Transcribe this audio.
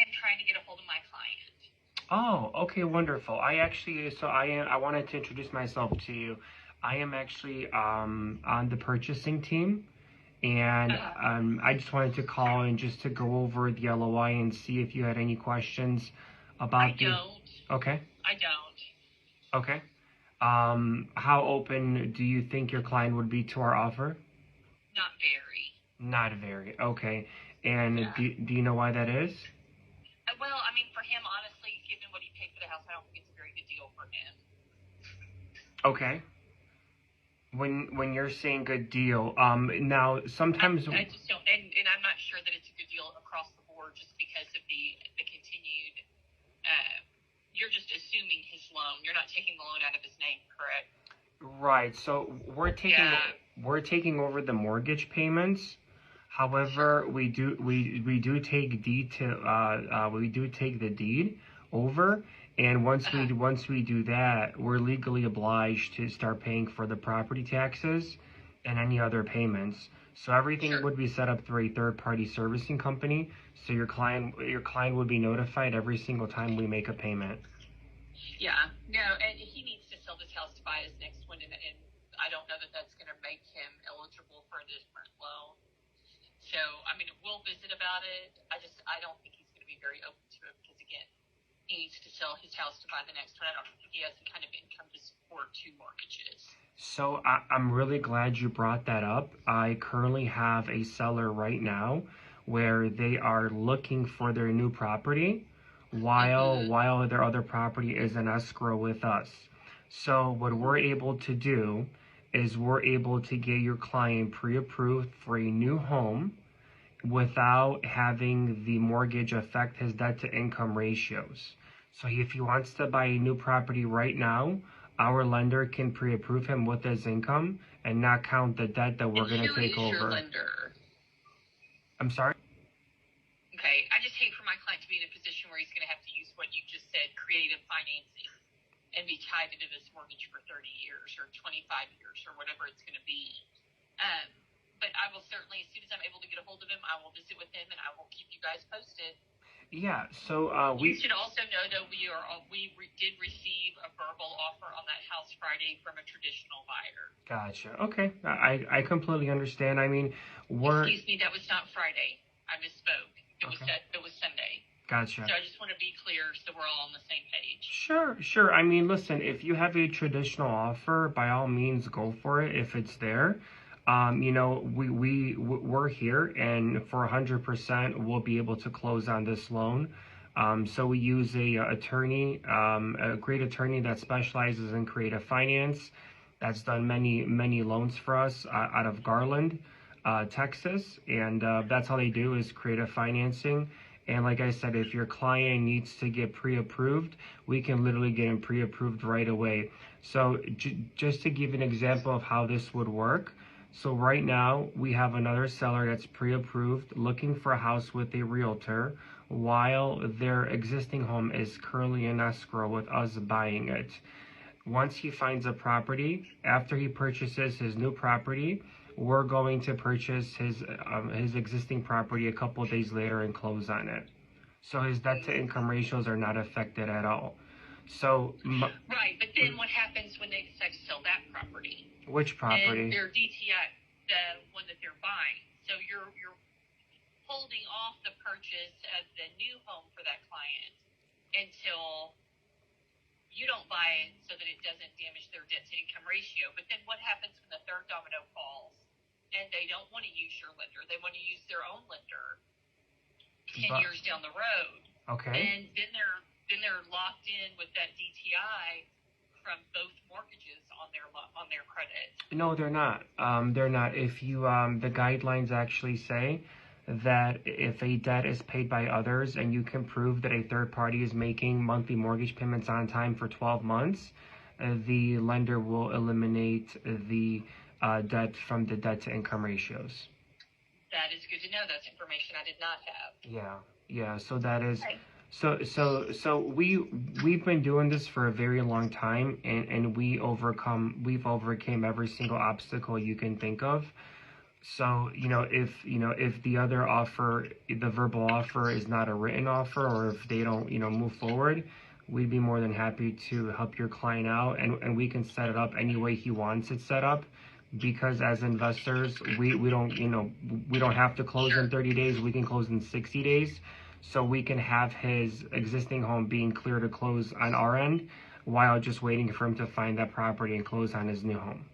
am trying to get a hold of my client. Oh, okay, wonderful. I wanted to introduce myself to you. I am actually on the purchasing team, and I just wanted to call and just to go over the LOI and see if you had any questions about the. Okay. I don't. Okay. How open do you think your client would be to our offer? Not very. Not very. Okay. And Yeah. do you know why that is? Well, I mean, for him, honestly, given what he paid for the house, I don't think it's a very good deal for him. Okay. When you're saying good deal, now sometimes I just don't, and I'm not sure that it's a good deal across the board just because of the continued. You're just assuming his loan. You're not taking the loan out of his name, correct? right. So we're taking over the mortgage payments. However, we do take the deed over, and once we do that, we're legally obliged to start paying for the property taxes and any other payments. So everything would be set up through a third-party servicing company. So your client would be notified every single time we make a payment. Yeah, no, and he needs to sell this house to buy his next one, and I don't know that that's going to make him eligible for a different loan. So, I mean, we'll visit about it. I don't think he's going to be very open to it because, again, he needs to sell his house to buy the next one. I don't think he has the kind of income to support 2 mortgages. So I'm really glad you brought that up. I currently have a seller right now where they are looking for their new property while their other property is in escrow with us. So what we're able to do is we're able to get your client pre-approved for a new home without having the mortgage affect his debt to income ratios. So if he wants to buy a new property right now, our lender can pre-approve him with his income and not count the debt that we're going to take over. Your lender? I'm sorry? Okay, I just hate for my client to be in a position where he's going to have to use what you just said, creative financing, and be tied into this mortgage for 30 years or 25 years or whatever it's going to be. But I will certainly, as soon as I'm able to get a hold of him, I will visit with him and I will keep you guys posted. Yeah, so you should also know that we did receive a verbal offer on that house Friday from a traditional buyer. Gotcha. Okay, I completely understand. I mean, Excuse me, that was not Friday. I misspoke. It was Sunday. Gotcha. So I just want to be clear so we're all on the same page. Sure. I mean, listen, if you have a traditional offer, by all means, go for it if it's there. We're here, and for 100%, we'll be able to close on this loan. So we use a great attorney that specializes in creative finance. That's done many loans for us out of Garland, Texas, and that's all they do is creative financing. And like I said, if your client needs to get pre-approved, we can literally get him pre-approved right away. So just to give an example of how this would work. So right now, we have another seller that's pre-approved looking for a house with a realtor while their existing home is currently in escrow with us buying it. Once he finds a property, after he purchases his new property, we're going to purchase his existing property a couple of days later and close on it. So his debt to income ratios are not affected at all. So right, but then what happens when they decide to sell that property? Which property? And their DTI, the one that they're buying. So you're holding off the purchase of the new home for that client until you don't buy it so that it doesn't damage their debt to income ratio. But then what happens when the third domino falls and they don't want to use your lender? They want to use their own lender 10 years down the road. Okay. And then they're locked in with that DTI from both mortgages on their credit. No, they're not. They're not. If you the guidelines actually say that if a debt is paid by others and you can prove that a third party is making monthly mortgage payments on time for 12 months, the lender will eliminate the debt from the debt to income ratios. That is good to know. That's information I did not have. Yeah. So that is. So we've been doing this for a very long time, and we've overcame every single obstacle you can think of. So, if the other offer, the verbal offer is not a written offer, or if they don't, move forward, we'd be more than happy to help your client out, and we can set it up any way he wants it set up. Because as investors, we don't, we don't have to close in 30 days. We can close in 60 days. So we can have his existing home being clear to close on our end while just waiting for him to find that property and close on his new home.